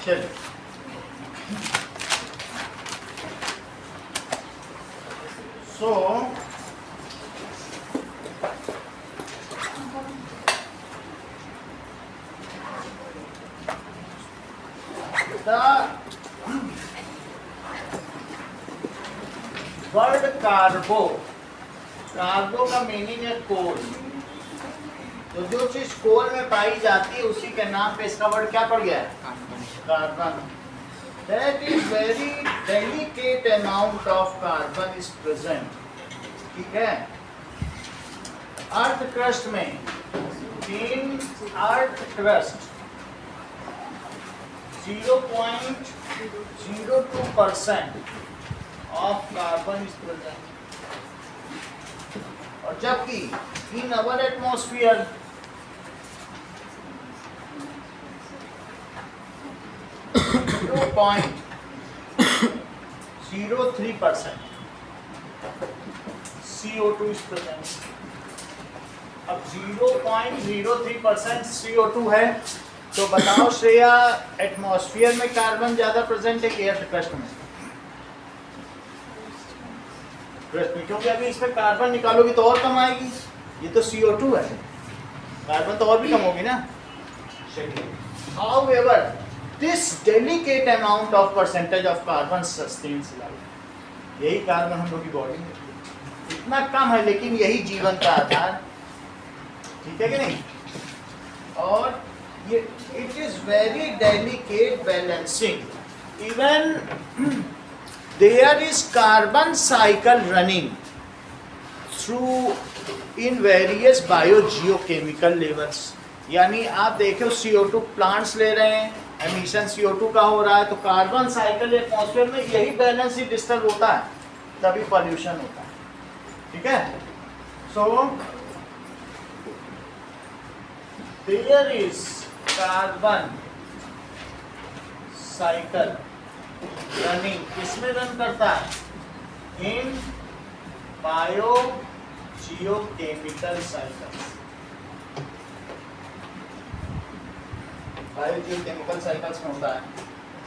चलिए so word कार्बो, कार्बो का meaning है कोल। तो जो चीज कोल में पाई जाती है उसी के नाम पे इसका वर्ड क्या पड़ गया है? Carbon. That is very delicate amount of carbon is present. ठीक है, अर्थ क्रस्ट में, in earth crust 0.02% of carbon is present, और जबकि in our atmosphere 0.03% CO2 is present। अब 0.03% CO2 है, तो बताओ श्रेया, एटमॉस्फेयर में कार्बन ज्यादा प्रेजेंट है कि अर्थ क्रस्ट में? क्रस्ट में, क्योंकि अभी इसमें कार्बन निकालोगी तो और कम आएगी। ये तो CO2 है, कार्बन तो और भी कम होगी ना। However, this delicate amount of percentage of carbon sustains life। यही कार्बन हम लोग की बॉडी में इतना कम है, लेकिन यही जीवन का आधार। ठीक है कि नहीं? और ये it is very delicate balancing. Even there is carbon cycle running through in various biogeochemical levels। यानी आप देखो CO2 प्लांट्स ले रहे हैं, एमिशन CO2 का हो रहा है, तो कार्बन साइकिल एटमॉस्फेयर में यही बैलेंस ही डिस्टर्ब होता है, तभी पॉल्यूशन होता है। ठीक है, so there is carbon cycle running, किसमें रन करता है? In biogeochemical cycles. Biogeochemical cycles में होता है।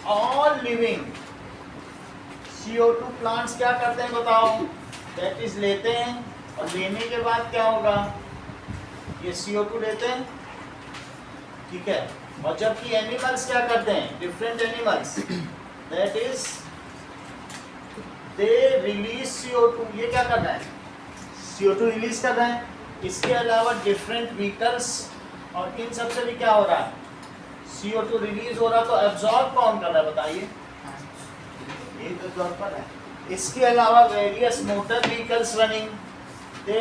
ऑल लिविंग CO2 प्लांट्स क्या करते हैं बताओ? दैट इज लेते हैं, और लेने के बाद क्या होगा? ये CO2 लेते हैं, ठीक है, और जबकि एनिमल्स क्या करते हैं? Different animals, that is they release CO2। ये क्या कर रहा है? CO2 रिलीज कर रहे हैं। इसके अलावा डिफरेंट व्हीकल्स और इन सब से भी क्या हो रहा है? CO2 रिलीज हो रहा, तो एब्जॉर्ब कौन कर रहा है बताइए? ये तो एब्जॉर्बर है। इसके अलावा various motor vehicles running, they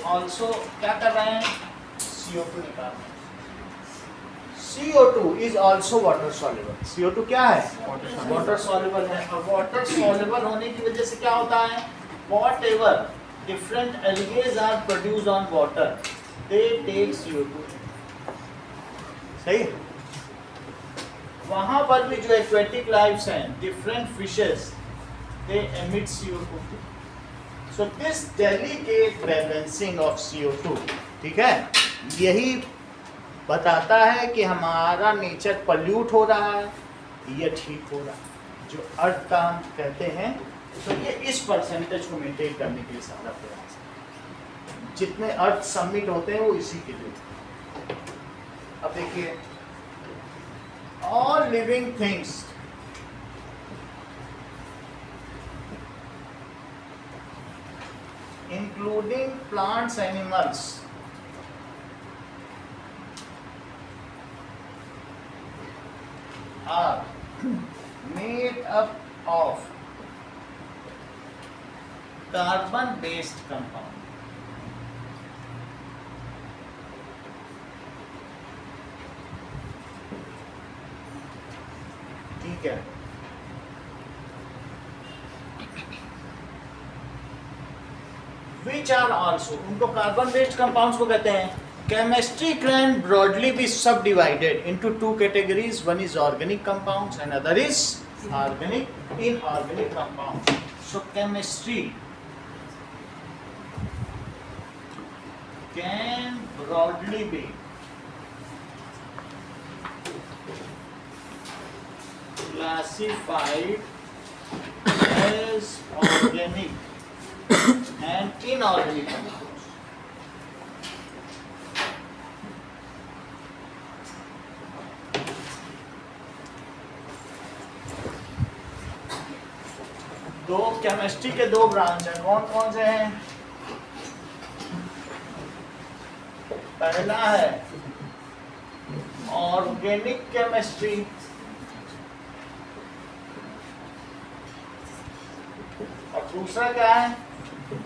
also क्या कर रहे हैं? CO2 निकाल रहे हैं। CO2 is also water soluble। CO2 क्या है? वाटर soluble है। और वाटर soluble होने की वजह से क्या होता है? Whatever different algae are produced on water, they take CO2। सही? वहाँ पर भी जो aquatic lives हैं, different fishes, they emit CO2। So this delicate balancing of CO2, ठीक है, यही बताता है कि हमारा नेचर पल्यूट हो रहा है या ठीक हो रहा है, जो अर्थ का हम कहते हैं। तो ये इस परसेंटेज को मेंटेन करने के लिए सारा प्रयास है। जितने अर्थ सबमिट होते हैं वो इसी के लिए। अब देखिए, all living things including plants, animals are made up of carbon based compound। ठीक है, which are also, उनको कार्बन बेस्ड कंपाउंड्स को कहते हैं। Chemistry can broadly be subdivided into two categories. One is organic compounds and other is inorganic compounds। So chemistry can broadly be classified as organic and inorganic compounds. दो chemistry के दो branch हैं, कौन कौन से हैं? पहला है ऑर्गेनिक केमिस्ट्री और दूसरा क्या है?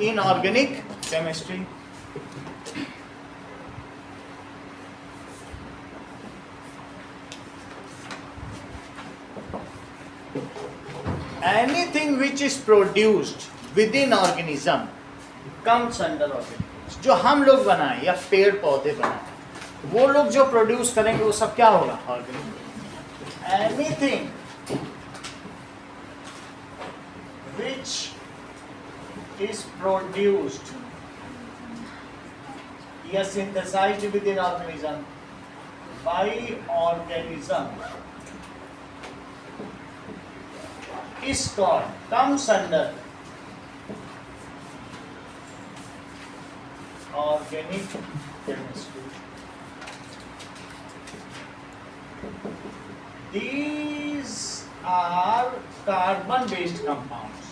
Inorganic chemistry. Anything which is produced within organism comes under organism। जो हम लोग बनाए या पेड़ पौधे बनाए, वो लोग जो प्रोड्यूस करेंगे वो सब क्या होगा? Organic. Anything which is produced या synthesized within organism by organism is called, comes under organic chemistry। These are carbon based compounds।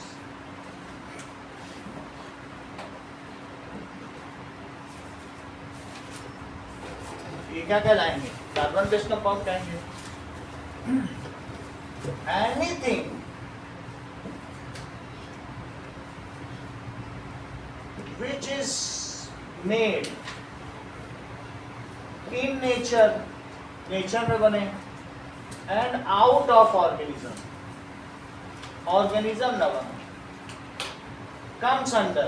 ये क्या कहलाएंगे? कार्बन बेस्ड कंपाउंड कहेंगे। Anything which is made in nature, nature में बने, and out of organism, organism न बने, comes under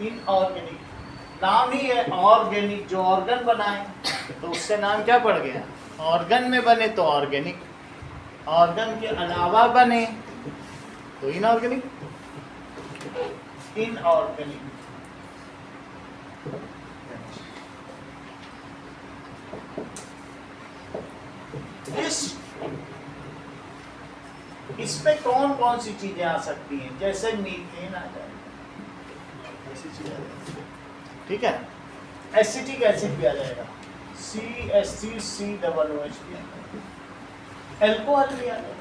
inorganic। नाम ही है ऑर्गेनिक, जो ऑर्गन बनाए तो उससे नाम क्या पड़ गया? ऑर्गन में बने तो ऑर्गेनिक, ऑर्गन के अलावा बने तो इनऑर्गेनिक। इनऑर्गेनिक इसमें कौन कौन सी चीजें आ सकती हैं? जैसे मीथेन आ जाए, ऐसी चीज आ जाएगी, ठीक है। एसिटिक एसिड भी आ जाएगा, CH3COOH भी आ जाएगा, एल्कोहल भी आ जाएगा।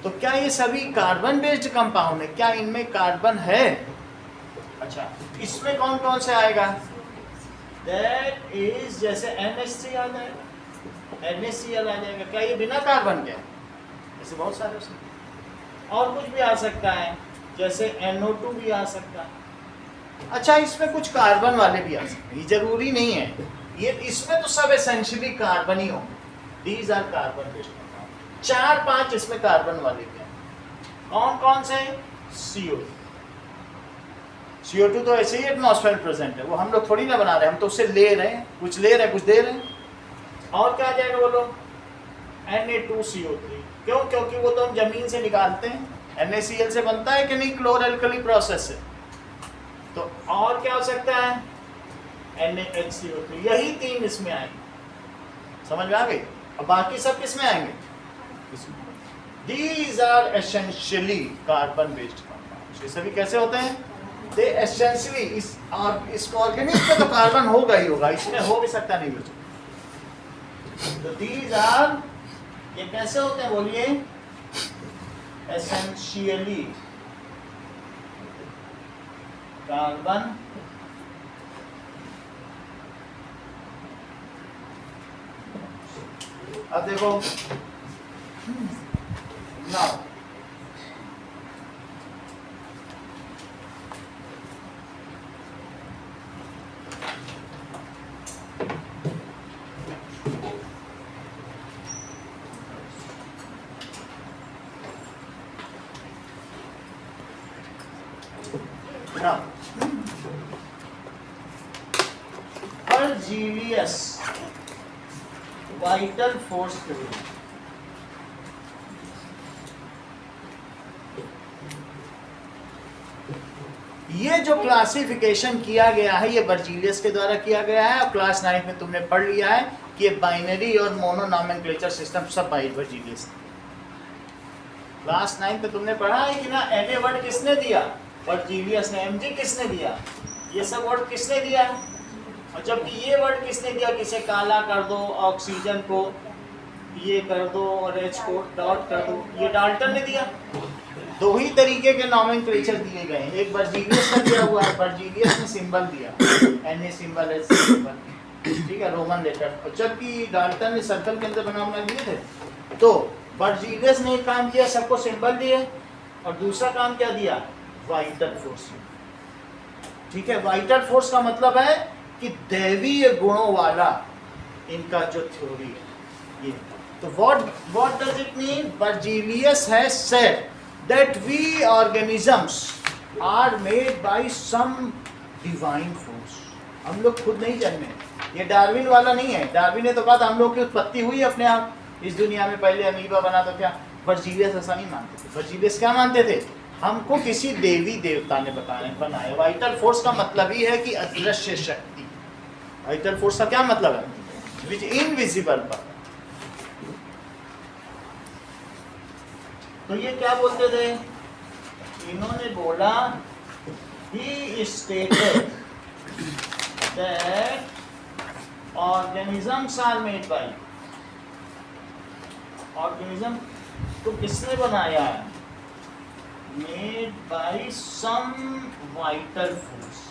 तो क्या ये सभी कार्बन बेस्ड कंपाउंड है? क्या इनमें कार्बन है? अच्छा, इसमें कौन कौन से आएगा? दैट इज जैसे NH3 आ जाएगा, NaCl आ जाएगा। क्या ये बिना कार्बन के? ऐसे बहुत सारे उसमें और कुछ भी आ सकता है, जैसे NO2 भी आ सकता है। अच्छा, इसमें कुछ कार्बन वाले भी आ सकते हैं, ये जरूरी नहीं है। ये इसमें तो सब एसेंशियली कार्बन ही होंगे। These are carbon based compound. 4-5 इसमें कार्बन वाले भी हैं। कौन कौन से? CO2 तो ऐसे ही एटमॉस्फेयर प्रेजेंट है, वो हम लोग थोड़ी ना बना रहे हैं, हम तो उससे ले रहे हैं, कुछ ले रहे हैं, कुछ दे रहे हैं। और क्या आ जाएगा बोलो? Na2CO3। क्यों? क्योंकि वो तो हम जमीन से निकालते हैं। NaCl से बनता है कि नहीं, क्लोरल्कली प्रोसेस से। तो और क्या हो सकता है? NaHCO3। यही 3 इसमें आएंगे। समझ में आ गई? अब बाकी सब किस में आएंगे? These are essentially carbon based compounds। ये सभी कैसे होते हैं? They essentially इस ऑर्गेनिक में तो कार्बन होगा ही होगा, इसमें हो भी सकता नहीं बच्चों। तो these are, ये कैसे होते हैं बोलिए? Essentially कार्बन अब देखो now Argelius vital force theory। ये जो क्लासिफिकेशन किया गया है ये बर्जीलियस के द्वारा किया गया है, और क्लास 9 में तुमने पढ़ लिया है कि बाइनरी और मोनो नॉमेनक्लेचर सिस्टम सब बाई बर्जीलियस। क्लास 9 में तुमने पढ़ा है कि ना, एन वर्ड किसने दिया? बर्जीलियस ने। एमजी किसने दिया? ये सब वर्ड किसने दिया? और जबकि ये वर्ड किसने दिया? किसे काला कर दो, ऑक्सीजन को ये कर दो और एच को डॉट कर दो, ये डाल्टन ने दिया। दो ही तरीके के नॉमेनक्लेचर दिए गए हैं, एक बर्जीलियस का दिया हुआ है, बर्जीलियस ने सिंबल दिया N A symbol, H symbol, ठीक है, रोमन लेटर, और जबकि डाल्टन ने सर्कल के अंदर बना बना दिए थे। तो बर्जीलियस ने एक काम किया, सबको सिंबल दिए, और दूसरा काम क्या दिया? Vital force. ठीक है, वाइटल फोर्स का मतलब है कि दैवीय गुणों वाला इनका जो थ्योरी है ये। तो what does it mean? Berzelius has said that we organisms are made by some divine force. हम लोग खुद नहीं जन्मे, ये डार्विन वाला नहीं है। डार्विन ने तो कहा था हम लोग की उत्पत्ति हुई अपने आप इस दुनिया में, पहले अमीबा बना तो क्या। बर्जीलियस ऐसा नहीं मानते थे। बर्जीलियस क्या मानते थे? हमको किसी देवी देवता ने बनाया। वाइटल फोर्स का मतलब ही है कि अदृश्य शक्ति। वाइटल फोर्स का क्या मतलब है? विच इनविजिबल पावर। तो ये क्या बोलते थे? इन्होंने बोला he stated that organisms are made by, organism तो किसने बनाया है? Made by some vital force।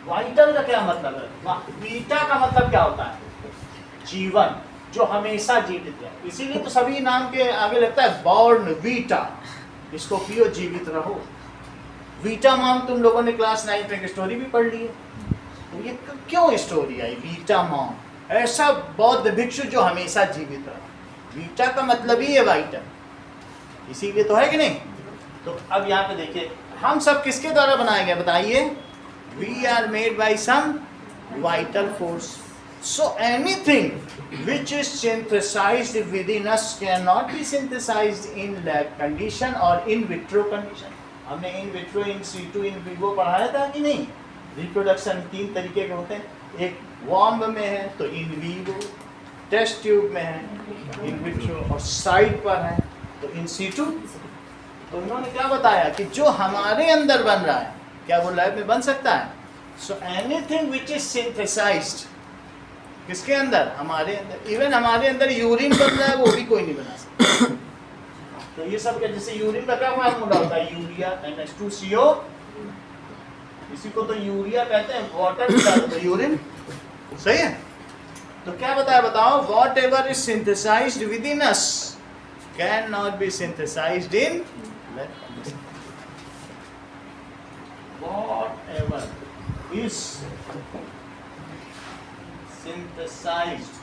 Vital का क्या मतलब है? वीटा का मतलब क्या होता है? जीवन, जो हमेशा जीवित है। इसीलिए तो सभी नाम के आगे लगता है बॉर्न वीटा, इसको पियो जीवित रहो। वीटा मॉम तुम लोगों ने क्लास 9 में स्टोरी भी पढ़ ली है। तो ये क्यों स्टोरी आई वीटा मॉम? ऐसा बौद्ध भिक्षु जो हमेशा जीवित रहा। वीटा का मतलब ही है वाइटल, इसीलिए तो है कि नहीं। तो अब यहाँ पे देखिए, हम सब किसके द्वारा बनाए गए बताइए? We are made by some vital force. So anything which is synthesized within us cannot be synthesized in lab condition or in vitro condition। हमने in vitro, in situ, in vivo पढ़ाया था कि नहीं? रिप्रोडक्शन 3 तरीके के होते हैं। एक वॉर्म में है तो इन विवो, टेस्ट ट्यूब में है इन विट्रो, और साइड पर है तो इन सीटू। तो उन्होंने क्या बताया कि जो हमारे अंदर बन रहा है, क्या वो लैब में बन सकता है? So anything which is synthesised, किसके अंदर? हमारे अंदर। इवन हमारे अंदर यूरिन बन रहा है, वो भी कोई नहीं बना सकता। तो ये सब क्या, जैसे यूरिन का क्या फार्मूला होता है? यूरिया NH2CO, इसी को तो यूरिया कहते हैं। वाटर मिला तो यूरिन, सही है। तो क्या बताया बताओ? Whatever is synthesised within us can not be synthesised in whatever is synthesized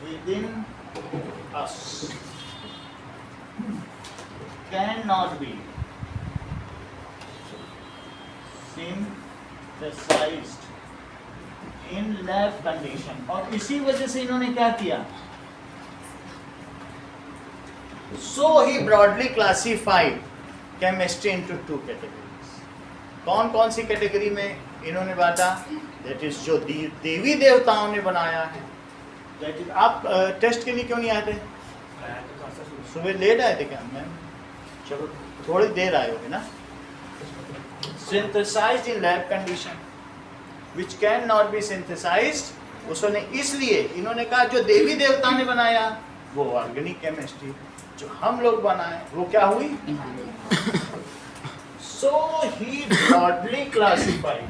within us cannot be synthesized in lab condition। और इसी वजह से इन्होंने क्या किया? So he broadly classified chemistry into 2 categories। कौन कौन सी category में इन्होंने बांटा? दैट इज जो देवी देवताओं ने बनाया है। दैट इज, आप टेस्ट के लिए क्यों नहीं आए थे? सुबह लेट आए थे क्या मैम? चलो थोड़ी देर आए होगे ना। Synthesised in lab condition which can not be synthesised, उसने इसलिए इन्होंने कहा जो देवी देवता ने बनाया वो ऑर्गेनिक केमिस्ट्री, जो हम लोग बनाए वो क्या हुई? So he broadly classified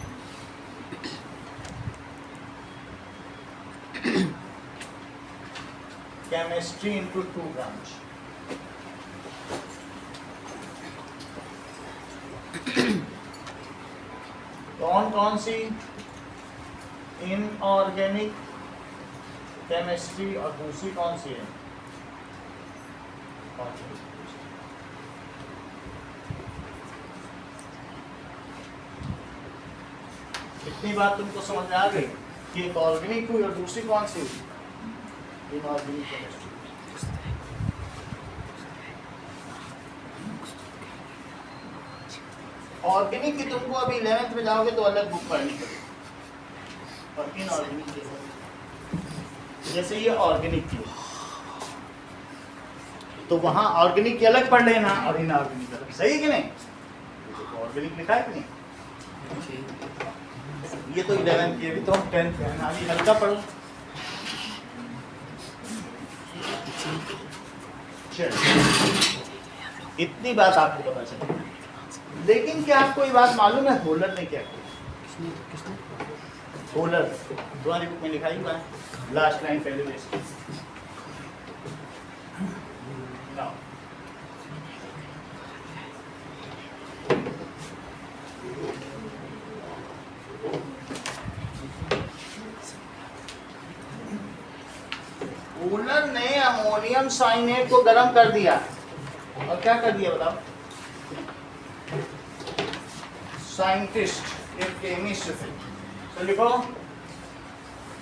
chemistry into 2 branches। कौन कौन सी? इनऑर्गेनिक केमिस्ट्री, और दूसरी कौन सी है? इतनी बात तुमको समझ में आ गई कि एक ऑर्गेनिक हुई और दूसरी कौन सी हुई? Inorganic chemistry. ऑर्गेनिक की तुमको अभी 11th में जाओगे तो अलग बुक पढ़नी पड़ेगी, और इनऑर्गेनिक जैसे ये ऑर्गेनिक की, तो वहां ऑर्गेनिक की अलग पढ़ लेना और इनऑर्गेनिक अलग, सही कि नहीं? ऑर्गेनिक लिखा है कि नहीं? ये तो 11th की, अभी तो हम 10th में, अभी हल्का पढ़ो। इतनी बात आपको पता चली, लेकिन क्या आपको ये बात मालूम है होलर ने क्या किया? होलर तुम्हारी बुक में लिखा ही हुआ है, लास्ट लाइन पहले में। होलर ने अमोनियम साइनेट को गर्म कर दिया और क्या कर दिया बताओ? साइंटिस्ट, एक केमिस्ट थे, तो लिखो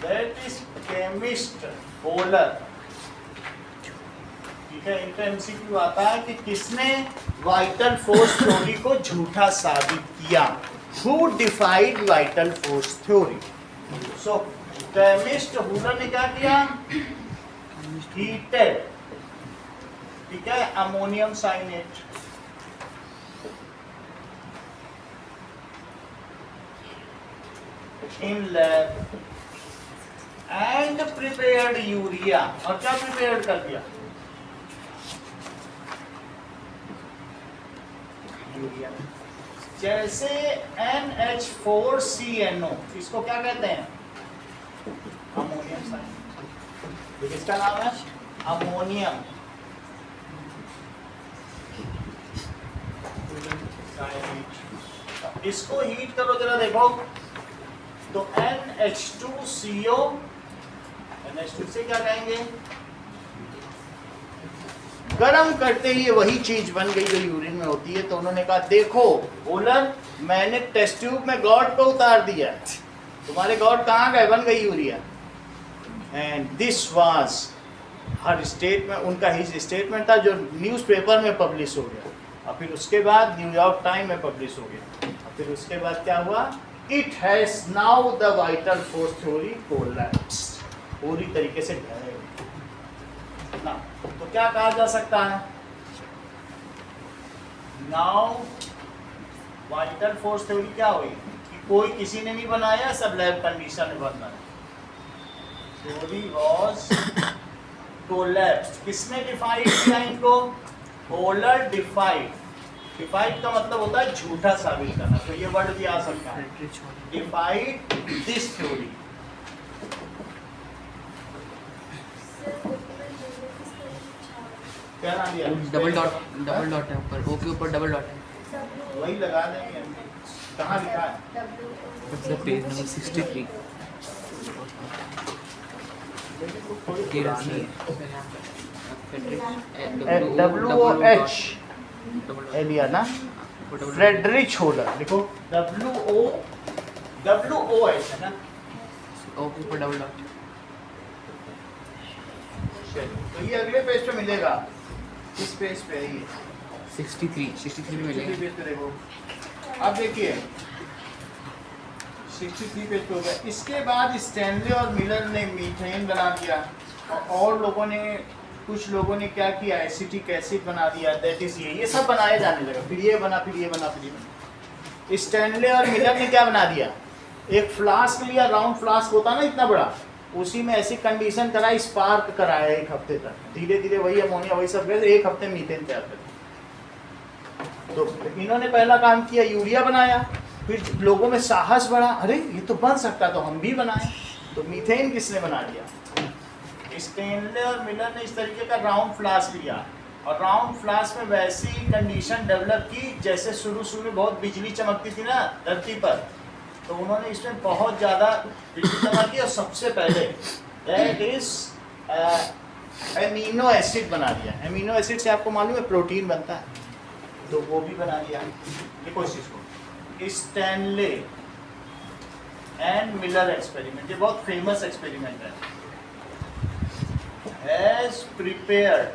दैट इज केमिस्ट होलर। ठीक है, इनका एमसीक्यू आता है कि किसने वाइटल फोर्स थ्योरी को झूठा साबित किया? Who defied vital force theory? So chemist Wohler ने क्या किया? हीटेड, ठीक है, ammonium cyanate, in lab and prepared urea. और क्या प्रिपेयर्ड कर दिया? यूरिया। जैसे NH4CNO, इसको क्या कहते हैं? Ammonium cyanate. किसका नाम है? Ammonium cyanate. इसको हीट करो जरा, देखो तो NH2CO, NH2 से क्या कहेंगे? गरम करते ही वही चीज बन गई जो यूरिन में होती है। तो उन्होंने कहा देखो होलर, मैंने टेस्ट ट्यूब में गॉड को उतार दिया, तुम्हारे गॉड कहाँ गए? बन गई urea. And this was her statement, उनका ही स्टेटमेंट था जो न्यूज़पेपर में पब्लिश हो गया, और फिर उसके बाद न्यूयॉर्क टाइम में पब्लिश हो गया, और फिर उसके बाद क्या हुआ? It has now the vital force theory collapsed, पूरी तरीके से ढह गई ना। तो क्या कहा जा सकता है? नाउ वाइटल फोर्स थ्योरी क्या हुई कि कोई किसी ने नहीं बनाया, सब लैब कंडीशन में बन रहा। Theory was collapsed. किसने डिफाइड किया इनको? होलर डिफाइड। डिफाइड का मतलब होता है झूठा साबित करना, तो ये वर्ड भी आ सकता है, डिफाइड दिस थ्योरी। क्या नाम दिया? डबल डॉट है ऊपर, ओ के ऊपर डबल डॉट है, वही लगा देंगे। कहाँ लिखा है? मतलब पेज नंबर 63 WOH लिया ना, फ्रेडरिच होलर। लिखो WOH है ना, ओ के ऊपर डबल डॉट। तो ये अगले पेज पे मिलेगा। इस पेज पे है ये 63 में मिलेगा। पेज पे देखो, अब देखिए 63 पेज पे हो गया। इसके बाद स्टैनले और मिलर ने मीथेन बना दिया, और लोगों ने, कुछ लोगों ने क्या किया? एसिटिक एसिड बना दिया, दैट इज ये सब बनाया जाने लगा। फिर ये बना, फिर ये बना, फिर ये बना। स्टैनले और मिलर ने क्या बना दिया? एक फ्लास्क लिया, राउंड फ्लास्क होता ना इतना बड़ा, उसी में ऐसी कंडीशन कराई, स्पार्क कराया 1 हफ्ते तक, धीरे धीरे वही अमोनिया वही सब गैस 1 हफ्ते मीथेन तैयार कर। तो इन्होंने पहला काम किया, यूरिया बनाया। फिर लोगों में साहस बढ़ा, अरे ये तो बन सकता, तो हम भी बनाएं। तो मीथेन किसने बना दिया? स्टैनले और मिलर ने इस तरीके का राउंड फ्लास्क लिया, और राउंड फ्लास्क में वैसी कंडीशन डेवलप की जैसे शुरू में बहुत बिजली चमकती थी ना धरती पर, तो उन्होंने इसमें बहुत ज़्यादा बिजली चमकी, और सबसे पहले दैट इज एमिनो एसिड बना दिया। एमिनो एसिड से आपको मालूम है प्रोटीन बनता है, तो वो भी बना दिया। देखो इस चीज़ को, स्टैनले एंड मिलर एक्सपेरिमेंट, ये बहुत फेमस एक्सपेरिमेंट है। हैज प्रिपेयर्ड,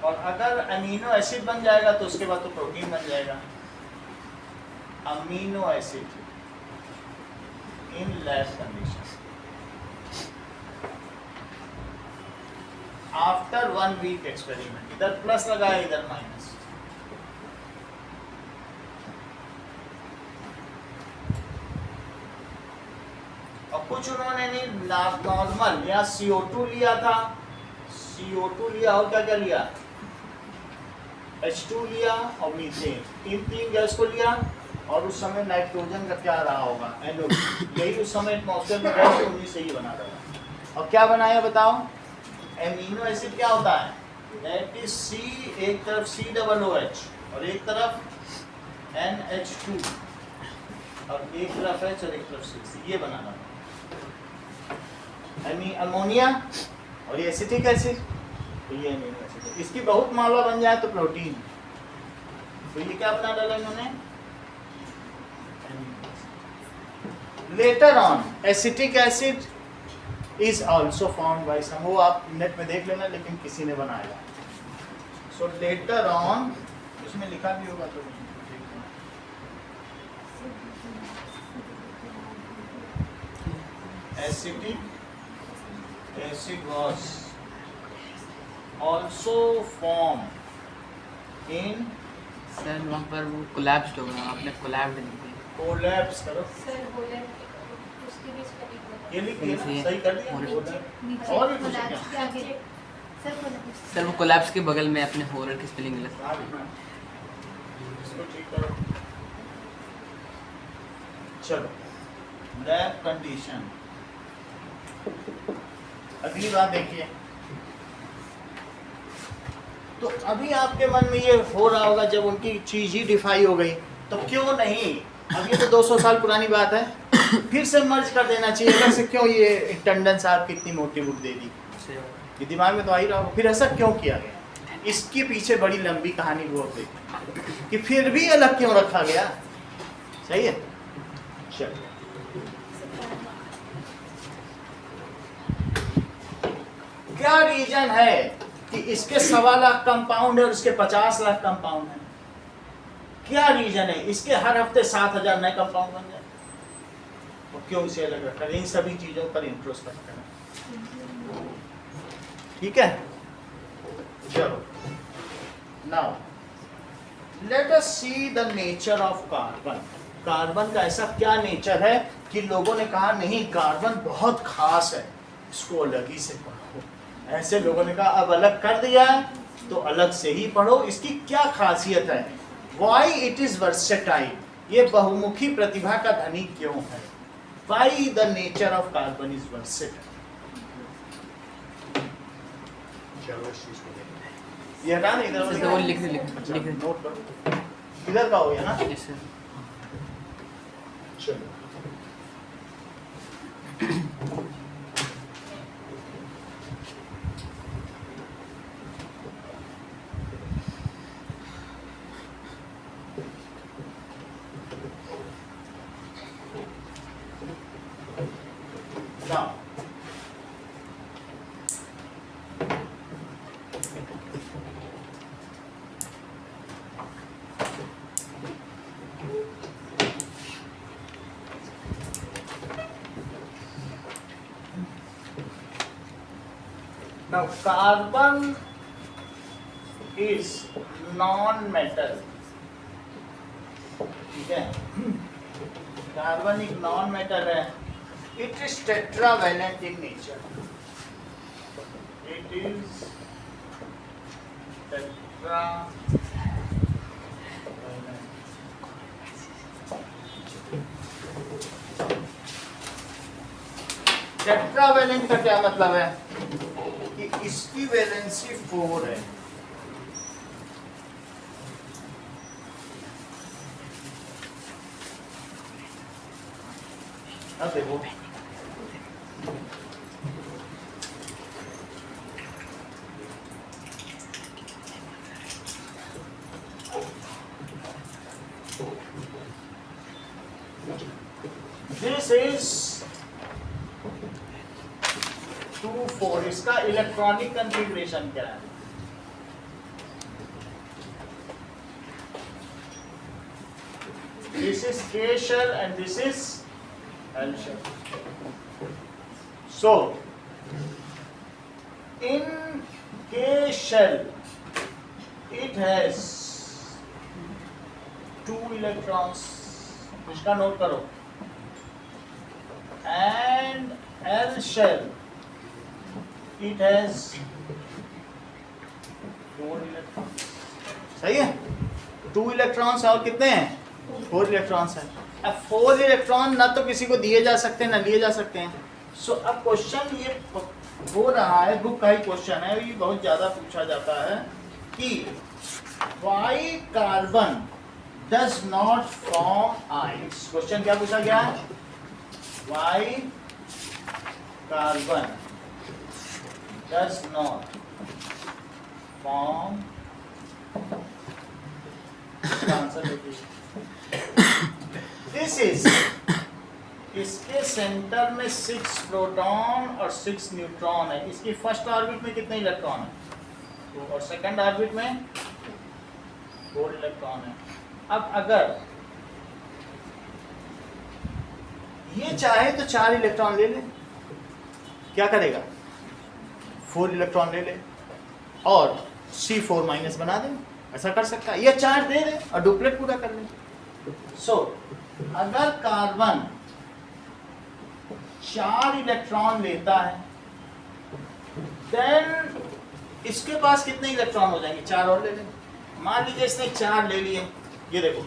और अगर अमीनो एसिड बन जाएगा तो उसके बाद तो प्रोटीन बन जाएगा। amino acid in lab conditions. After 1 week experiment, इधर प्लस लगाया इधर माइनस. और कुछ उन्होंने नहीं नॉर्मल या CO2 लिया था, CO2 लिया और क्या क्या लिया, H2 लिया और मीथेन, तीन गैस को लिया. और उस समय नाइट्रोजन का क्या रहा होगा, NO2. यही उस समय एटमॉस्फेयर में गैस उन्हीं से ही बना रहा. और क्या बनाया बताओ, एमिनो एसिड क्या होता है, दैट इज C, एक तरफ COOH और एक तरफ NH2 और एक तरफ H और एक तरफ C, ये बनाना. अमोनिया और ये एसिटिक एसिड, तो ये एमिनो एसिड है. इसकी बहुत मात्रा बन जाए तो प्रोटीन, तो ये क्या बना डाला इन्होंने. Later on acetic acid is also found by some, वो आप नेट में देख लेना, लेकिन किसी ने बनाया. सो लेटर ऑन, उसमें लिखा भी होगा तो acetic acid was also formed in. Sir वहाँ पर वो कोलैप्स होगा, आपने कोलैप्स लिख दिया. कोलैप्स करो, सर बोले उसके बीच में लिखो. ये लिख दिया, सही कर दिया. नीचे और भी कुछ कोलैप्स क्या? के आगे सर कोलैप्स. सर वो कोलैप्स के बगल में अपने हॉरर की स्पेलिंग गलत. इसको ठीक करो. चलो, लैब कंडीशन. अगली बात देखिए, तो अभी आपके मन में ये हो रहा होगा, जब उनकी चीज ही डिफाई हो गई तो क्यों नहीं, अब ये तो 200 साल पुरानी बात है, फिर से मर्ज कर देना चाहिए. अलग से क्यों ये टंडन साहब की इतनी मोटी बुक दे दी, ये दिमाग में तो आ ही रहा होगा. फिर ऐसा क्यों किया गया, इसके पीछे बड़ी लंबी कहानी वो होती कि फिर भी अलग क्यों रखा गया. सही है. चलो, क्या रीजन है कि इसके 1.25 लाख कंपाउंड है और इसके 50 लाख कंपाउंड है. क्या रीजन है, इसके हर हफ्ते 7,000 नए कंपाउंड बन जाए, और क्यों इसे अलग रखा है. इन सभी चीजों पर इंट्रोस्पेक्ट करना. ठीक है. चलो, now let us see the nature of carbon. Carbon का ऐसा क्या नेचर है कि लोगों ने कहा नहीं कार्बन बहुत खास है, इसको अलग ही से पढ़ो. ऐसे लोगों ने कहा अब अलग कर दिया है तो अलग से ही पढ़ो. इसकी क्या खासियत है, वाई इट इज वर्सेटाइल, ये बहुमुखी प्रतिभा का धनी क्यों है. Why the nature of carbon is versatile. चलो इस चीज को देखते हैं. ये हटा नहीं, सर वो लिख लिख नोट करो, इधर का हो गया ना. Yes sir. चलो, now Now carbon is non-metal. ठीक है, कार्बन एक नॉन मेटल है. It is tetravalent in nature. It is tetravalent. Tetravalent का क्या मतलब है कि इसकी वैलेंसी 4 है. अब देखो, दिस इज 2,4. इसका इलेक्ट्रॉनिक कॉन्फ़िगरेशन क्या है? This is K shell and this is L shell. So, in K shell, it has 2 electrons. इसका नोट करो. And L shell, it has 4 electrons. सही है? 2 इलेक्ट्रॉन्स और कितने हैं? 4 इलेक्ट्रॉन्स हैं. अब 4 इलेक्ट्रॉन ना तो किसी को दिए जा सकते हैं ना लिए जा सकते हैं. सो अब क्वेश्चन ये हो रहा है, बुक का ही क्वेश्चन है, ये बहुत ज़्यादा पूछा जाता है कि why carbon does not form ions. Question क्या पूछा गया है? Why carbon does not form. Answer देखिए. दिस इज, इसके सेंटर में 6 प्रोटॉन और 6 न्यूट्रॉन है. इसकी फर्स्ट ऑर्बिट में कितने इलेक्ट्रॉन है? 2. और सेकंड ऑर्बिट में 4 इलेक्ट्रॉन है. अब अगर ये चाहे तो 4 इलेक्ट्रॉन ले ले, क्या करेगा? 4 इलेक्ट्रॉन ले ले और C4 माइनस बना दे. ऐसा कर सकता है. ये 4 दे दे और डुप्लेट पूरा कर ले. सो अगर कार्बन 4 इलेक्ट्रॉन लेता है, देन इसके पास कितने इलेक्ट्रॉन हो जाएंगे? 4 और ले लें. मान लीजिए इसने 4 ले लिए. ये देखो,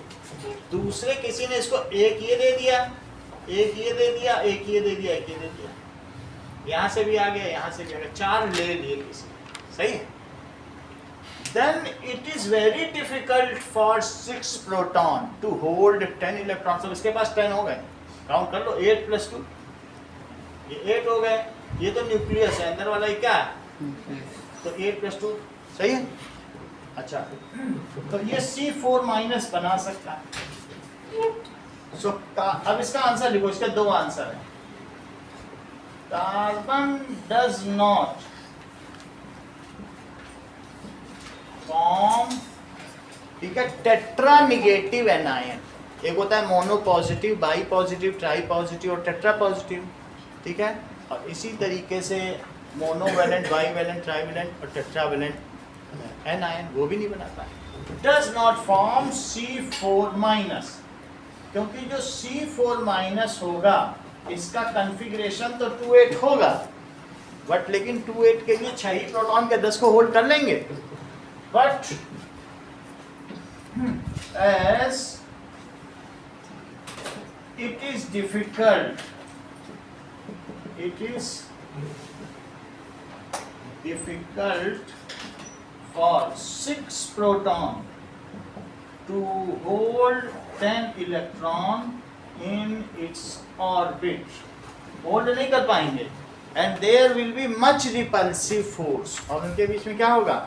दूसरे किसी ने इसको एक ये दे दिया, एक ये दे दिया, एक ये दे दिया, एक ये दे दिया. यहां से भी आ गया, यहां से भी आ गया. 4 ले लिए किसी ने. सही है? Then it is very difficult for 6 proton to hold 10 electrons. तो इसके पास 10 हो गए. काउंट कर लो. 8 + 2, ये 8 हो गए. ये तो न्यूक्लियस है, अंदर वाला ये क्या है? तो 8 + 2. सही है? अच्छा, तो ये C4 माइनस बना सकता है. सो अब इसका आंसर लिखो. इसके 2 आंसर है. कार्बन डज नॉट फॉर्म, ठीक है, टेट्रा निगेटिव एनायन. एक होता है mono positive, by positive, try positive और टेट्रा पॉजिटिव. ठीक है? और इसी तरीके से मोनोवैलेंट, बाईवैलेंट, ट्राईवैलेंट और टेट्रावैलेंट एनायन वो भी नहीं बनाता है. Does not form C4 minus, क्योंकि जो C4 माइनस होगा इसका कॉन्फ़िगरेशन तो 2-8 होगा, बट लेकिन 2-8 के लिए 6 ही प्रोटॉन के 10 को होल्ड कर लेंगे. But as it is difficult for 6 proton to hold 10 electron in its orbit. Hold नहीं कर पाएंगे. And there will be much repulsive force. और उनके बीच में क्या होगा?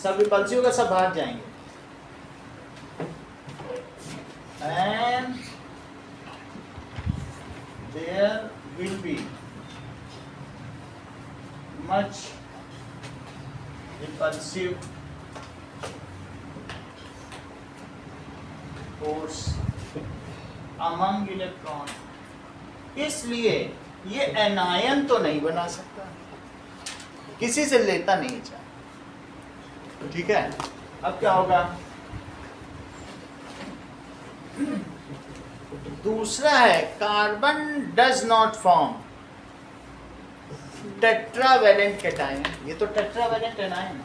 सब रिपल्सिव होगा, सब भाग जाएंगे. And there will be much repulsive force among electron. इसलिए ये एनायन तो नहीं बना सकता, किसी से लेता नहीं चाहे. ठीक है? अब क्या होगा? दूसरा है carbon does not form tetravalent cation. ये तो टेट्रावैलेंट एनायन है.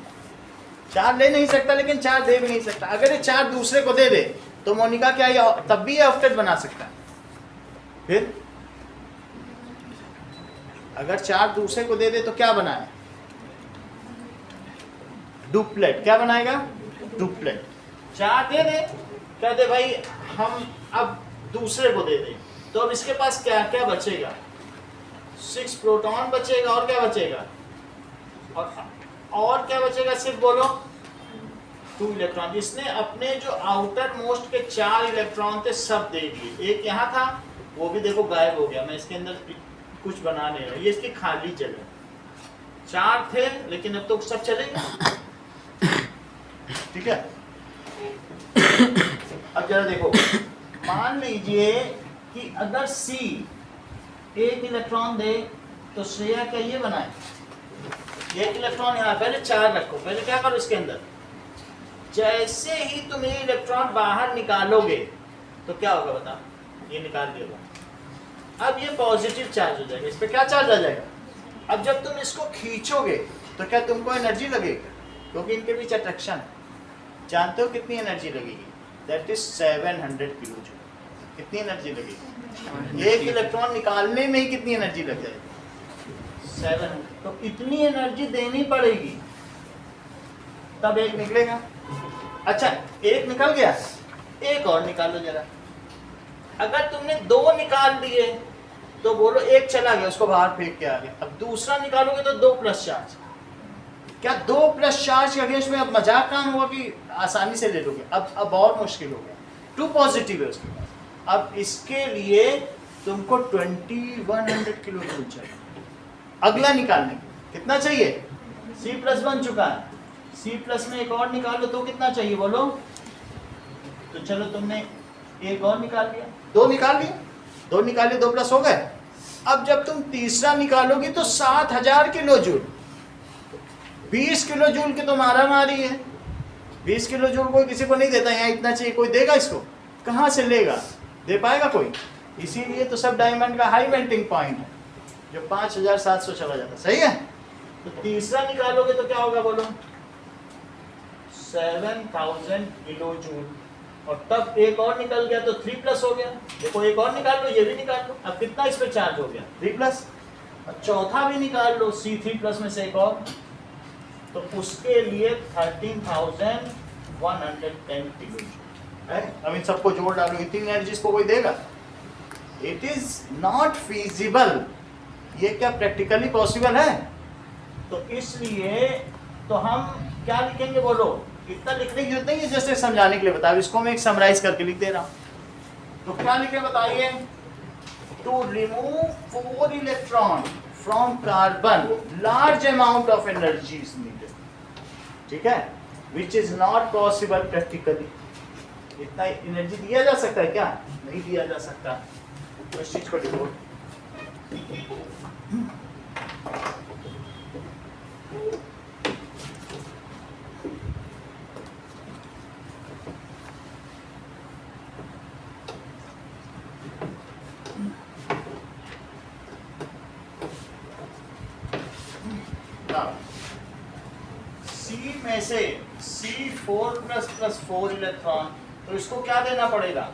4 ले नहीं सकता, लेकिन 4 दे भी नहीं सकता. अगर ये 4 दूसरे को दे दे तो मोनिका क्या ये तब भी ये ऑक्टेट बना सकता है. फिर अगर 4 दूसरे को दे दे तो क्या बनाए? डुप्लेट. क्या बनाएगा? डुप्लेट. 4 दे दे, कह दे भाई हम अब दूसरे को दे दे, तो अब इसके पास क्या क्या बचेगा? 6 प्रोटॉन बचेगा. और क्या बचेगा? और क्या बचेगा? सिर्फ बोलो 2 इलेक्ट्रॉन. इसने अपने जो आउटर मोस्ट के 4 इलेक्ट्रॉन थे सब दे दिए. एक यहाँ था, वो भी देखो गायब हो गया. मैं इसके अंदर कुछ बना नहीं रहा. ये इसकी खाली जगह. 4 थे लेकिन अब तो सब चलेंगे. ठीक है? अब जरा देखो, मान लीजिए कि अगर C एक इलेक्ट्रॉन दे तो श्रेया क्या ये बनाए, एक इलेक्ट्रॉन यहाँ पहले 4 रखो, पहले क्या करो इसके अंदर, जैसे ही तुम ये इलेक्ट्रॉन बाहर निकालोगे तो क्या होगा बता, ये निकाल दिया, अब ये पॉजिटिव चार्ज हो जाएगा, इस पे क्या चार्ज आ जाएगा। अब जब तुम इसको खींचोगे तो क्या तुमको एनर्जी लगेगी, क्योंकि इनके बीच अट्रैक्शन है। जानते हो कितनी एनर्जी लगेगी, दैट इज 700 किलो जूल। कितनी एनर्जी लगेगी, एक इलेक्ट्रॉन निकालने में ही कितनी एनर्जी लग जाएगी, 700। तो इतनी एनर्जी देनी पड़ेगी तब एक निकलेगा। अच्छा एक निकल गया, एक और निकालो जरा। अगर तुमने 2 निकाल दिए तो बोलो एक चला गया, उसको बाहर फेंक के आ गया। अब दूसरा निकालोगे तो 2 प्लस चार्ज। क्या 2 प्लस चार्ज के अगेंस्ट में अब मजाक काम होगा कि आसानी से ले लोगे, अब और मुश्किल हो गया। 2 पॉजिटिव है उसके पास। अब इसके लिए तुमको 2100 किलो जूल चाहिए अगला निकालने के। कितना चाहिए, C+ बन चुका है, C+ में एक और निकालो तो कितना चाहिए बोलो। तो चलो तुमने एक और निकाल लिया, 2 निकाल लिए, 2 निकाले 2 प्लस हो गए। अब जब तुम तीसरा निकालोगी तो 7000 किलो जूल, 20 किलो जूल की तो मारा मारी है। 20 किलो जूल कोई किसी को नहीं देता, यहाँ इतना चाहिए, कोई देगा इसको, कहाँ से लेगा, दे पाएगा कोई। इसीलिए तो सब डायमंड का हाई मेल्टिंग पॉइंट है, जो 5700 चला जाता। सही है। तो तीसरा निकालोगे तो क्या होगा बोलो, 7000 किलो जूल। और तब एक और निकल गया तो 3+ हो गया। देखो एक और निकाल लो, ये भी निकाल लो। अब कितना इस पे चार्ज हो गया, 3+। और चौथा भी निकाल लो, C3+ में से एक और, तो उसके लिए 13110 किलो है। अब इन सबको जोड़ डालो, इतनी एनर्जी इसको कोई देगा। It is not feasible. ये क्या प्रैक्टिकली पॉसिबल है। तो इसलिए तो हम क्या लिखेंगे बोलो, इतना लिखने की जरूरत नहीं है, जैसे समझाने के लिए बताओ। इसको मैं एक समराइज करके लिख दे रहा हूं। तो क्या लिखे बताइए, to remove 4 electron from carbon large amount of energy is needed. ठीक है, which is not possible practically. इतना एनर्जी दिया जा सकता है क्या, नहीं दिया जा सकता। तो इस चीज को लिखो। C में से C4++ 4 इलेक्ट्रॉन, तो इसको क्या देना पड़ेगा,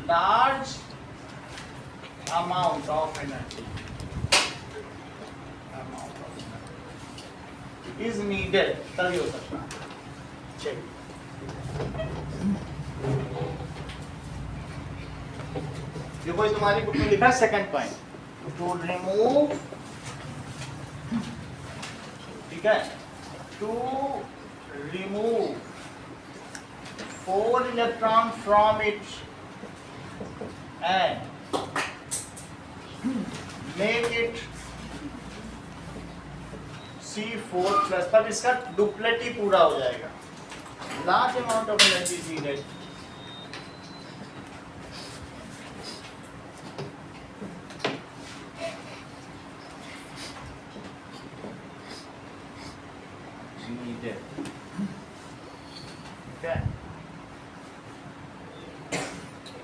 large amount of energy is needed, तभी हो सकता है। चलिए देखो तुम्हारी बुक में लिखा है सेकंड पॉइंट, टू रिमूव, ठीक है, to remove 4 electron from it and make it C4+, तब इसका डुप्लेट ही पूरा हो जाएगा। Large amount of energy is needed.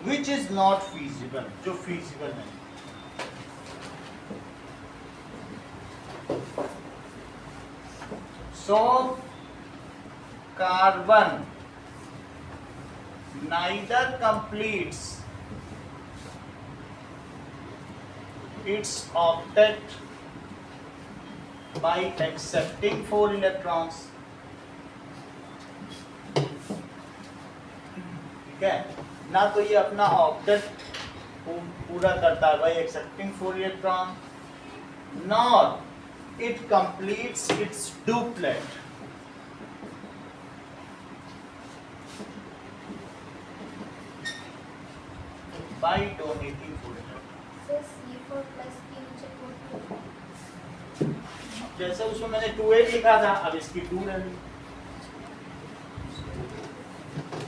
Which is not feasible, जो feasible नहीं। So carbon neither completes its octet by accepting 4 electrons, ठीक है ना, तो ये अपना ऑक्टेट पूरा करता है by accepting 4 electron, nor it completes its duplet by donating 4 electron. C4+ की नीचे 2। जैसे उसमें मैंने 2 लिखा था, अब इसकी 2 ले ली,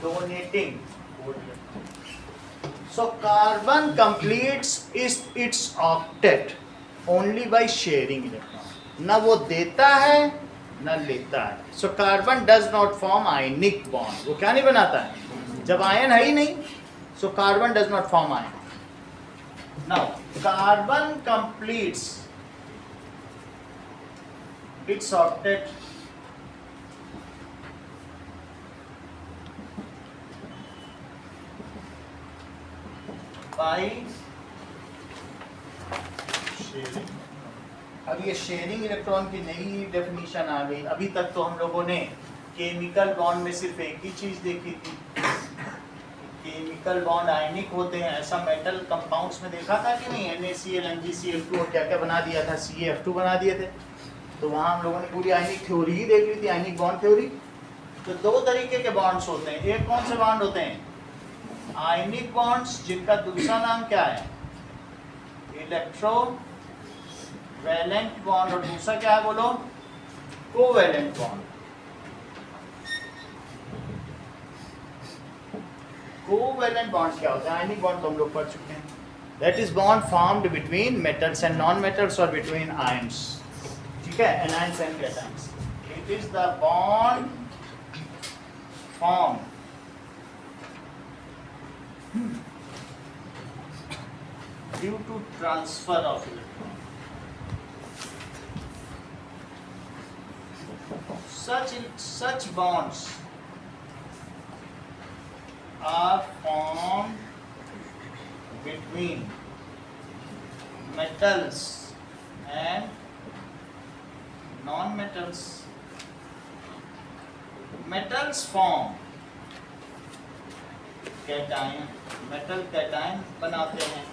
donating 4 electron. So carbon completes its octet only by sharing electron. ना वो देता है ना लेता है. So carbon does not form ionic bond. वो क्या नहीं बनाता है? जब आयन है ही नहीं, so carbon does not form ion. Now carbon completes its octet by sharing. अब ये शेयरिंग इलेक्ट्रॉन की नई डेफिनेशन आ गई. अभी तक तो हम लोगों ने केमिकल बॉन्ड में सिर्फ एक ही चीज देखी थी, केमिकल बॉन्ड आयनिक होते हैं. ऐसा मेटल कंपाउंड्स में देखा था कि नहीं? NaCl, MgCl2 और क्या क्या बना दिया था, CaF2 बना दिए थे. तो वहाँ हम लोगों ने पूरी आयनिक थ्योरी ही देख ली थी, आयनिक बॉन्ड थ्योरी. तो दो तरीके के बॉन्ड्स होते हैं. एक कौन से बॉन्ड होते हैं? आयनिक बॉन्ड्स, जिनका दूसरा नाम क्या है? Electrovalent bond. और दूसरा क्या है बोलो? Covalent bond. कोवैलेंट बॉन्ड क्या होता है? आयनिक बॉन्ड तो हम लोग पढ़ चुके हैं. That is bond formed between metals and non metals और बिटवीन आयंस. ठीक है, anions and cations. It is the bond formed due to transfer of electron. Such bonds are formed between metals and non-metals. Metals form cation, metal cation बनाते हैं,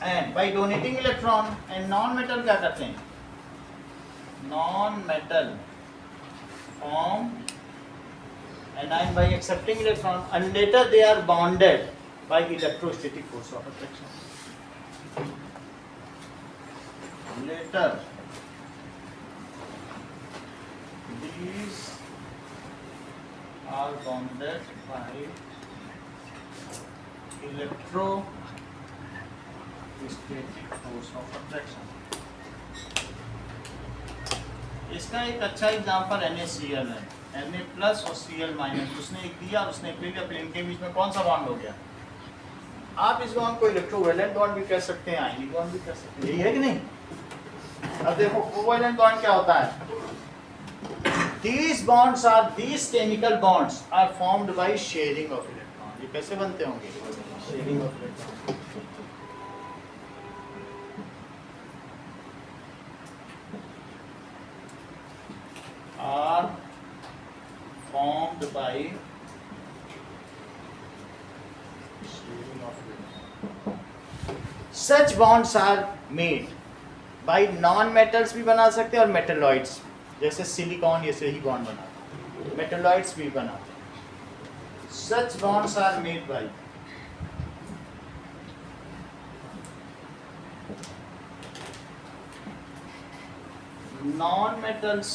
and by donating electron. and non-metal क्या करते हैं? non-metal form anion by accepting electron, and later they are bonded by electrostatic force of attraction. Later these are bonded by electrostatic force of attraction. इसका एक अच्छा example NaCl है. Na plus और Cl minus. उसने एक दिया और उसने एक ले लिया, फिर इनके बीच में कौन सा बॉन्ड हो गया? आप इस बॉन्ड को इलेक्ट्रोवैलेंट बॉन्ड भी कह सकते हैं, आयनिक बॉन्ड भी कह सकते हैं. यही है कि नहीं? अब देखो कोवैलेंट बॉन्ड क्या होता है? These chemical bonds are formed by sharing of electron. ये कैसे बनते होंगे? Sharing of electron. Are formed by sharing of electron. Such bonds are made by non-metals भी बना सकते हैं और मेटलॉइड्स. जैसे सिलिकॉन ये से ही बॉन्ड बनाते हैं, मेटलॉइड्स भी बनाते हैं. Such bonds are made by non-metals.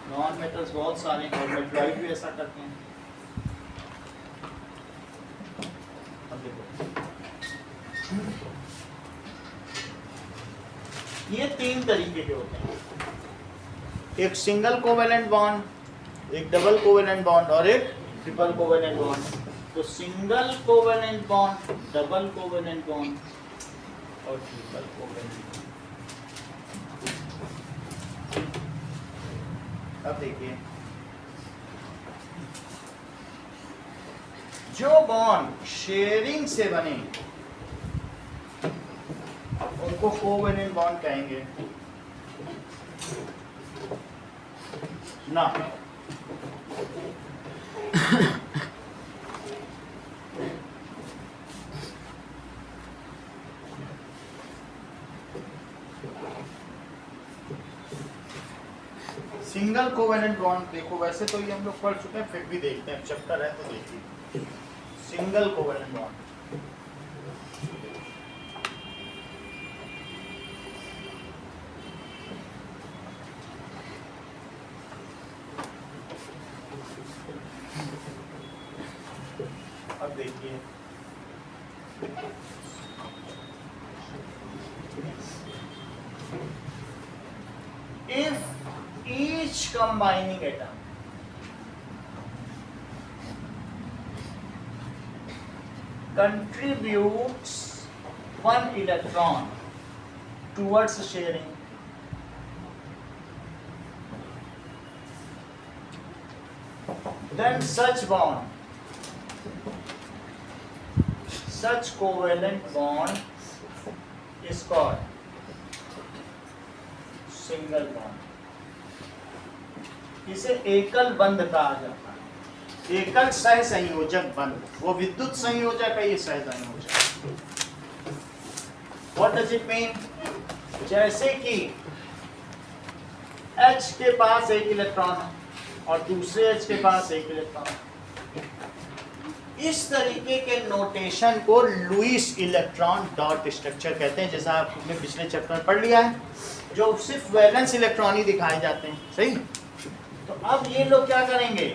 non-metals बहुत सारे हैं और मेटलॉइड भी ऐसा करते हैं. अब देखो ये तीन तरीके के होते हैं. एक सिंगल कोवेलेंट बॉन्ड, एक डबल कोवेलेंट बॉन्ड और एक ट्रिपल कोवेलेंट बॉन्ड. तो single covalent bond, double covalent bond और ट्रिपल कोवेलेंट. अब देखिए, जो बॉन्ड शेयरिंग से बने उनको कोवेलेंट बॉन्ड कहेंगे ना. सिंगल कोवेलेंट बॉन्ड देखो, वैसे तो ये हम लोग पढ़ चुके हैं, फिर भी देखते हैं, चैप्टर है तो देखिए. सिंगल कोवेलेंट बॉन्ड अब देखिए, if each combining atom contributes one electron towards sharing, then such covalent bond is called single bond. इसे एकल बंध कहा जाता है, एकल सह संयोजक बंध। वो विद्युत संयोजक है, ये सह संयोजक। What does it mean? जैसे कि H के पास एक इलेक्ट्रॉन है और दूसरे H के पास एक इलेक्ट्रॉन है। इस तरीके के नोटेशन को लुईस इलेक्ट्रॉन डॉट स्ट्रक्चर कहते हैं, जैसा आपने पिछले चैप्टर में पढ़ लिया है, जो सिर्फ वैलेंस इलेक्ट्रॉन ही दिखाए जाते हैं। सही। तो अब ये लोग क्या करेंगे,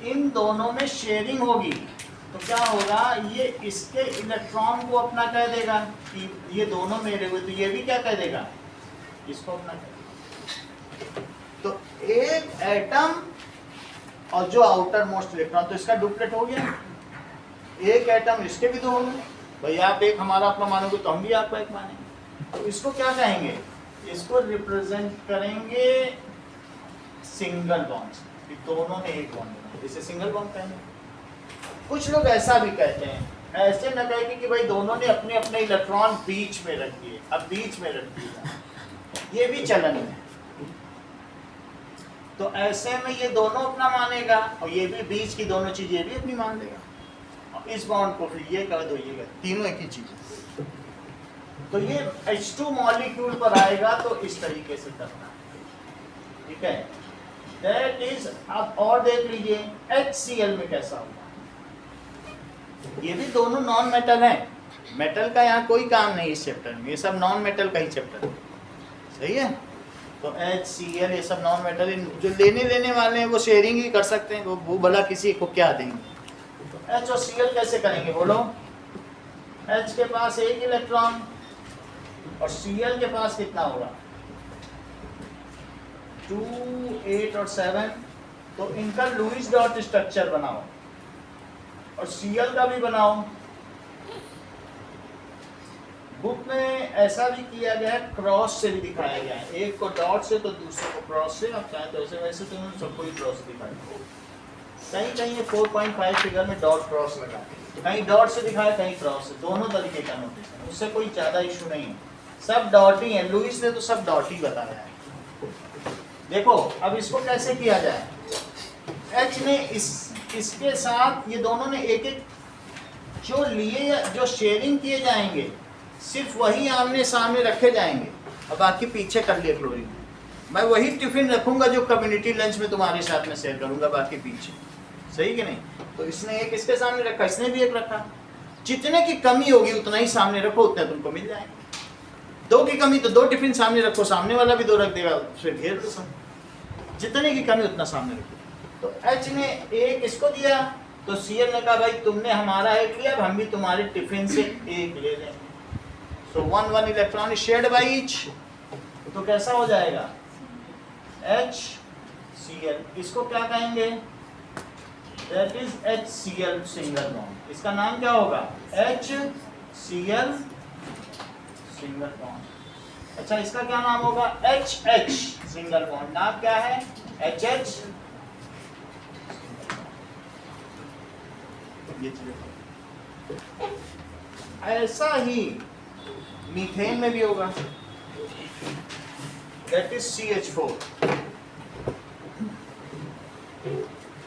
इन दोनों में शेयरिंग होगी तो क्या होगा, ये इसके इलेक्ट्रॉन को अपना कह देगा कि ये दोनों मेरे हुए, तो ये भी क्या कह देगा, इसको अपना कह देगा। तो एक एटम और जो आउटर मोस्ट इलेक्ट्रॉन, तो इसका डुप्लीकेट हो गया। एक एटम, इसके भी दो होंगे भाई, आप एक हमारा अपना मानोगे तो हम भी आपका एक मानेंगे। तो इसको क्या कहेंगे, इसको रिप्रेजेंट करेंगे सिंगल बॉन्ड, दोनों ने एक बॉन्ड बनाया, इसे सिंगल बॉन्ड कहेंगे। कुछ लोग ऐसा भी कहते हैं, ऐसे न कहेंगे कि भाई दोनों ने अपने अपने इलेक्ट्रॉन बीच में रख दिए, अब बीच में रख दिया, ये भी चलन है। तो ऐसे में ये दोनों अपना मानेगा और ये भी बीच की दोनों चीज ये भी अपनी मान लेगा, और इस बॉन्ड को फिर ये कर दो, ये कर, तीनों एक ही चीज है। तो ये H2 मॉलिक्यूल पर आएगा तो इस तरीके से करना है, ठीक है। दैट इज, अब और देख लीजिए HCl में कैसा होगा। ये भी दोनों नॉन मेटल हैं, मेटल का यहाँ कोई काम नहीं इस चैप्टर में, ये सब नॉन मेटल का ही चैप्टर है। सही है। तो HCl ये सब नॉन मेटल, जो लेने वाले हैं वो शेयरिंग ही कर सकते हैं, वो भला किसी को क्या देंगे। तो H और Cl कैसे करेंगे बोलो। H के पास एक इलेक्ट्रॉन और Cl के पास कितना होगा, 2, 8 और 7। तो इनका लुईस डॉट स्ट्रक्चर बनाओ और Cl का भी बनाओ। बुक में ऐसा भी किया गया है, क्रॉस से भी दिखाया गया है, एक को डॉट से तो दूसरे को क्रॉस से। आप चाहें तो ऐसे, वैसे तो उन्होंने सबको ही क्रॉस दिखाया, कहीं 4.5 फिगर में डॉट क्रॉस लगा, कहीं डॉट से दिखाया, कहीं क्रॉस से, दोनों तरीके का नोटेशन, उससे कोई ज़्यादा इशू नहीं है, सब डॉट ही है। लुईस ने तो सब डॉट ही बताया है। देखो अब इसको कैसे किया जाए, H ने इसके साथ, ये दोनों ने एक एक जो लिए, जो शेयरिंग किए जाएंगे सिर्फ वही आमने सामने रखे जाएंगे और बाकी पीछे कर लिए क्लोरीन। मैं वही टिफिन रखूंगा जो कम्युनिटी लंच में तुम्हारे साथ में शेयर करूंगा, बाकी पीछे। सही कि नहीं। तो इसने एक इसके सामने रखा, इसने भी एक रखा, जितने की कमी होगी उतना ही सामने रखो, उतने तुमको मिल जाएंगे। 2 की कमी तो 2 टिफिन सामने रखो, सामने वाला भी 2 रख देगा, फिर घेर दो सब, जितने की कमी उतना सामने रखो। तो H ने एक इसको दिया तो Cl ने कहा भाई तुमने हमारा एक लिया, अब हम भी तुम्हारे टिफिन से एक ले लेंगे। So 1 electron is shared by each, तो कैसा हो जाएगा HCl। इसको क्या कहेंगे, that is HCl single bond. इसका नाम क्या होगा, HCl सिंगल बॉन्ड। अच्छा इसका क्या नाम होगा, HH सिंगल बॉन्ड। नाम क्या है, HH। ऐसा ही मीथेन में भी होगा, that is CH4।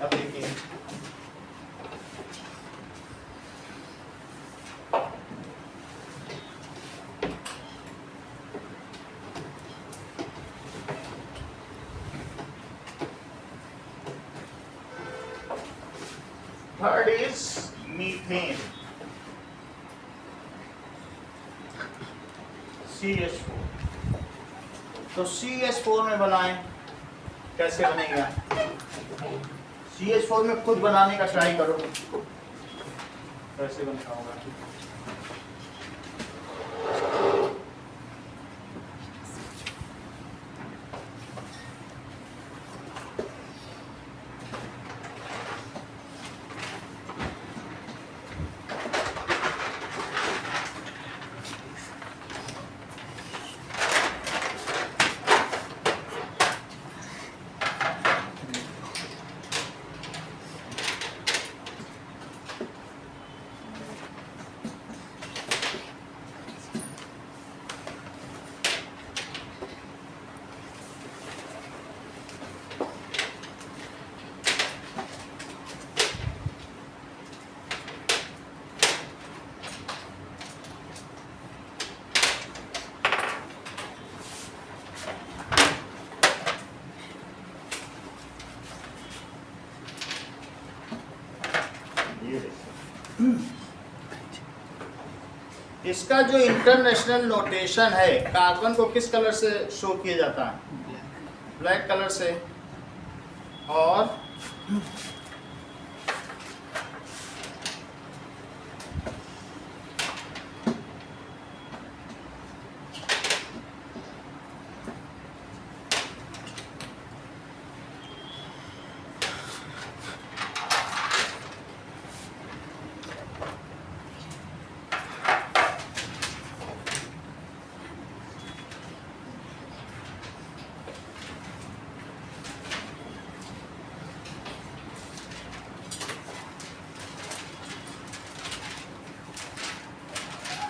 अब देखिए थर्ड इज मीथेन, CH4। तो CH4 में बनाएं, कैसे बनेगा, CH4 में खुद बनाने का ट्राई करो, कैसे बनेगा होगा। इसका जो इंटरनेशनल नोटेशन है, कार्बन को किस कलर से शो किया जाता है? ब्लैक कलर से। और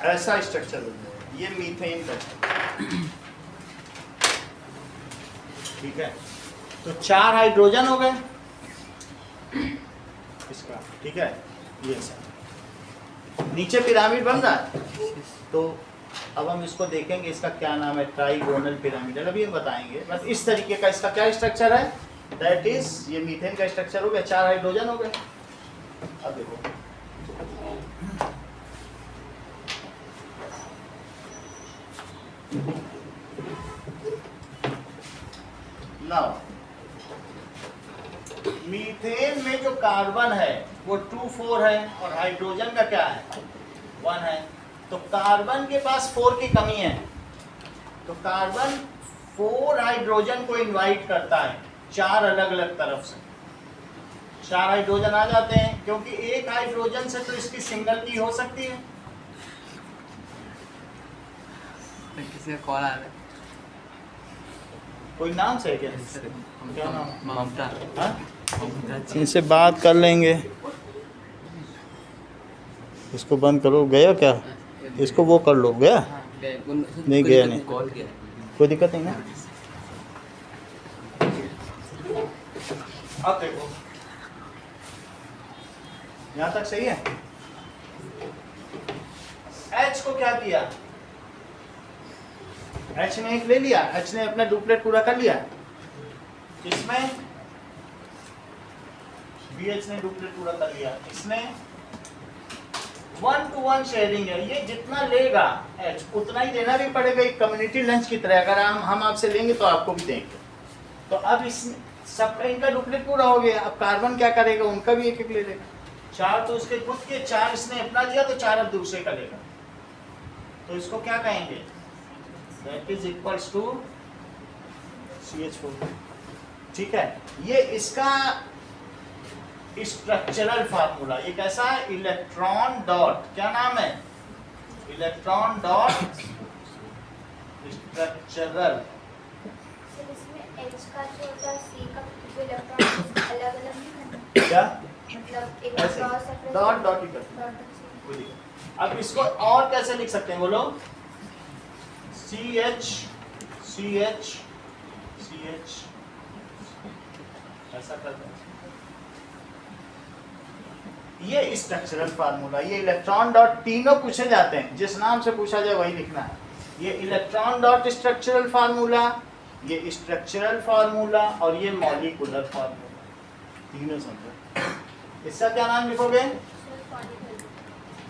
ऐसा स्ट्रक्चर हो जाएगा, ये मीथेन का है। ठीक है, तो 4 हाइड्रोजन हो गए इसका। ठीक है, ये सब नीचे पिरामिड बन रहा है। तो अब हम इसको देखेंगे, इसका क्या नाम है, ट्राइगोनल पिरामिडल, अभी हम बताएंगे। बस इस तरीके का इसका क्या स्ट्रक्चर है, दैट इज ये मीथेन का स्ट्रक्चर हो गया, 4 हाइड्रोजन हो गए। अब देखो, नाउ मीथेन में जो कार्बन है वो 2 4 है और हाइड्रोजन का क्या है, 1 है। तो कार्बन के पास 4 की कमी है, तो कार्बन 4 हाइड्रोजन को इनवाइट करता है 4 अलग अलग तरफ से। 4 हाइड्रोजन आ जाते हैं, क्योंकि एक हाइड्रोजन से तो इसकी सिंगल की हो सकती है। किसी का कॉल आ रहा है। कोई नाम से है क्या? क्या नाम? ममता। हाँ? ममता। इनसे बात कर लेंगे। इसको बंद करो, गया क्या? इसको वो कर लो, गया? नहीं गया, नहीं कॉल किया। कोई दिक्कत नहीं ना। अब देखो, यहाँ तक सही है। H को क्या किया, H ने एक ले लिया, H ने अपना डुप्लेट पूरा कर लिया। इसमें BH ने डुप्लेट पूरा कर लिया। इसमें 1 to 1 शेयरिंग है, ये जितना लेगा H उतना ही देना भी पड़ेगा, एक कम्युनिटी लंच की तरह। अगर हम आपसे लेंगे तो आपको भी देंगे। तो अब इस सबका इनका डुप्लेट पूरा हो गया। अब कार्बन क्या करेगा, उनका भी एक एक ले लेगा। 4 तो उसके खुद के, 4 इसने अपना दिया, तो 4 अब दूसरे का लेगा। तो इसको क्या कहेंगे, that is equals to CH4। ठीक है, ये इसका स्ट्रक्चरल फार्मूला। ये कैसा है, इलेक्ट्रॉन डॉट, क्या नाम है, इलेक्ट्रॉन डॉट स्ट्रक्चरल। इसमें H का जो होता है, C का जो इलेक्ट्रॉन अलग अलग नहीं है, क्या मतलब एक ऐसे क्रॉस सेपरेट डॉट डॉट ही करते हैं। अब इसको और कैसे लिख सकते हैं बोलो, CH CH CH, ऐसा करते हैं। ये स्ट्रक्चरल फार्मूला, ये इलेक्ट्रॉन डॉट, तीनों पूछे जाते हैं, जिस नाम से पूछा जाए वही लिखना है। ये इलेक्ट्रॉन डॉट स्ट्रक्चरल फार्मूला, ये स्ट्रक्चरल फार्मूला और ये मॉलिक्यूलर फार्मूला, तीनों समझो। इसका क्या नाम लिखोगे,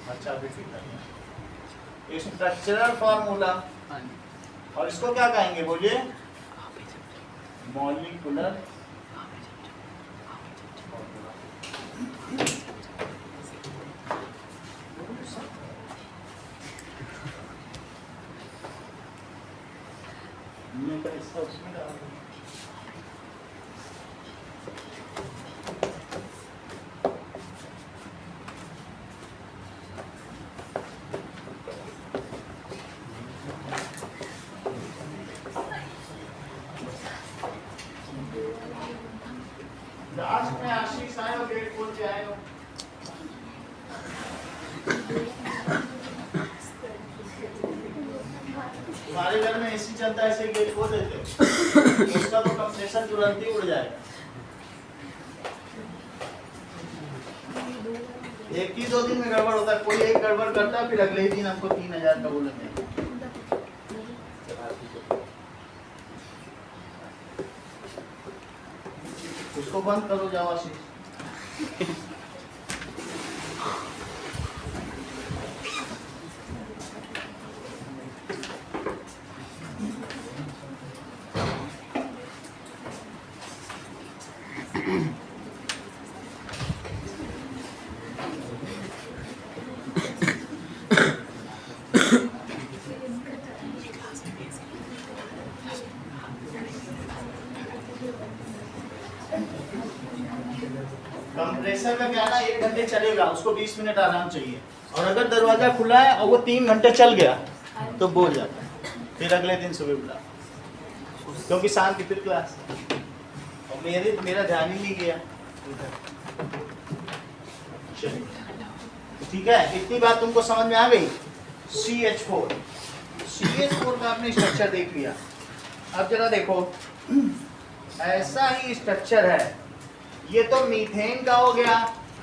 अच्छा अभी ठीक है, स्ट्रक्चरल फार्मूला। और इसको क्या कहेंगे बोलिए, मॉलिक्यूलर। इसका उसमें डाल दो। लास्ट में आशीष आए हो, गेट खोल के आए हो। हमारे घर में एसी चलता है, ऐसे गेट खोल देते हो, उसका तो कंप्रेसर तुरंत ही उड़ जाएगा। एक ही 2 दिन में गड़बड़ होता है, कोई एक गड़बड़ करता है, फिर अगले ही दिन हमको 3000 का बोलेंगे। उसको बंद करो, जाओ आशीष। कंप्रेसर का क्या ना 1 घंटे चलेगा, उसको 20 मिनट आराम चाहिए। और अगर दरवाजा खुला है और वो 3 घंटे चल गया तो बोल जाता है, फिर अगले दिन सुबह बुला, क्योंकि शाम की फिर क्लास और मेरा ध्यान ही नहीं गया। चलिए ठीक है, इतनी बात तुमको समझ में आ गई। CH4 का आपने स्ट्रक्चर देख लिया। अब जरा देखो, ऐसा ही स्ट्रक्चर है, ये तो मीथेन का हो गया।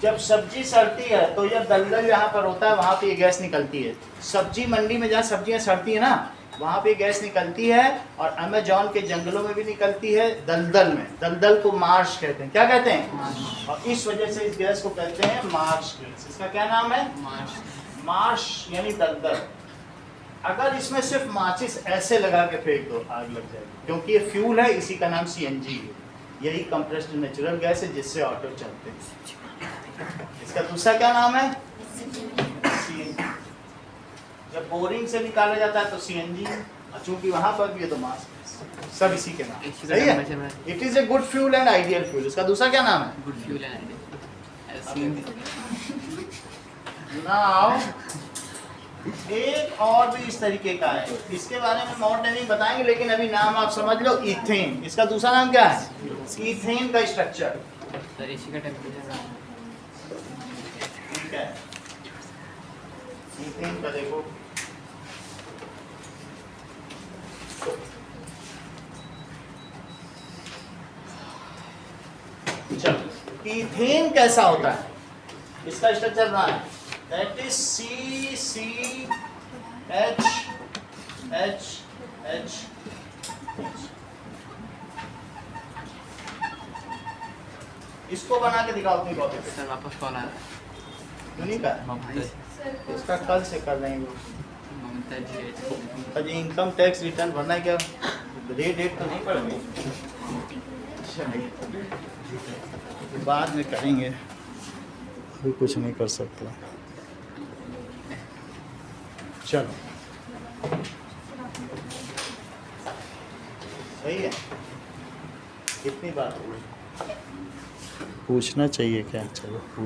जब सब्जी सड़ती है तो यह दलदल जहाँ पर होता है वहाँ पे ये गैस निकलती है। सब्जी मंडी में जहाँ सब्जियाँ सड़ती है ना, वहाँ पे गैस निकलती है, और अमेजोन के जंगलों में भी निकलती है, दलदल में। दलदल को मार्श कहते हैं। क्या कहते हैं? और इस वजह से इस गैस को कहते हैं मार्श गैस। इसका क्या नाम है? मार्श यानी दलदल। अगर इसमें सिर्फ माचिस ऐसे लगा के फेंक दो, आग लग जाएगी, क्योंकि ये फ्यूल है, इसी का नाम CNG है। यही कंप्रेस्ड नेचुरल गैस है जिससे ऑटो चलते हैं। इसका दूसरा क्या नाम है? CNG। जब बोरिंग से निकाला जाता है तो CNG, और चूंकि वहां पर भी है तो मास गैस, सब इसी के नाम। सही है? It is a good fuel and ideal fuel. इसका दूसरा क्या नाम है? गुड फ्यूल एंड नाउ एक और भी इस तरीके का है, इसके बारे में मोर नहीं बताएंगे, लेकिन अभी नाम आप समझ लो, इथेन। इसका दूसरा नाम क्या है? इथेन का स्ट्रक्चर। सर इसी का टेम्परेचर ठीक है, इथेन का देखो, चलो इथेन कैसा होता है, इसका स्ट्रक्चर ना है, दैट इज CCH H। इसको बना के दिखाओ अपनी कॉपी पे। सर वापस कॉल आ रहा क्यों नहीं कर? है। इसका कल से कर देंगे। ममता जी अजी इनकम टैक्स रिटर्न भरना है क्या? डेट तो नहीं पड़ेगी, बाद में करेंगे, अभी कुछ नहीं कर सकते। चलो सही है, कितनी बात हुई? पूछना चाहिए क्या? चलो पूछ